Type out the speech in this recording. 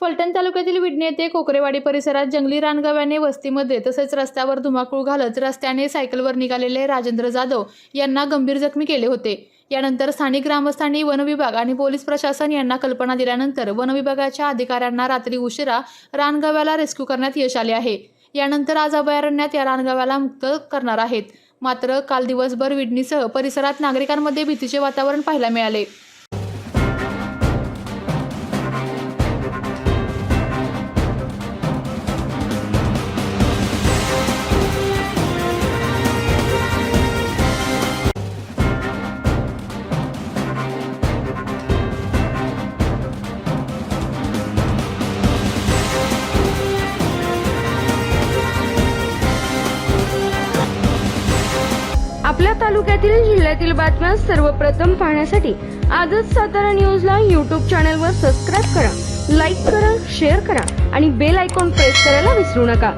फलटण तालुक्यातील विडणी येथे कोकरेवाडी परिसरात जंगली रानगव्याने वस्तीमध्ये तसेच रस्त्यावर धुमाकूळ घालत रस्त्याने सायकलवर निघालेले राजेंद्र जाधव यांना गंभीर जखमी केले होते। यानंतर स्थानिक ग्रामस्थांनी वन विभाग आणि पोलीस प्रशासन यांना कल्पना दिल्यानंतर वन विभागाच्या अधिकाऱ्यांना रात्री उशिरा रानगव्याला रेस्क्यू करण्यात यश आले आहे। यानंतर आज अभयारण्यात या रानगव्याला मुक्त करणार आहेत। मात्र काल दिवसभर विडणीसह परिसरात नागरिकांमध्ये भीतीचे वातावरण पाहायला मिळाले। आपल्या तालुक्यातील जिल्ह्यातील बातम्या सर्वप्रथम पाहण्यासाठी आजच सातारा न्यूजला YouTube चॅनलवर सबस्क्राइब करा, लाईक करा, शेअर करा आणि बेल आयकॉन प्रेस करायला विसरू नका।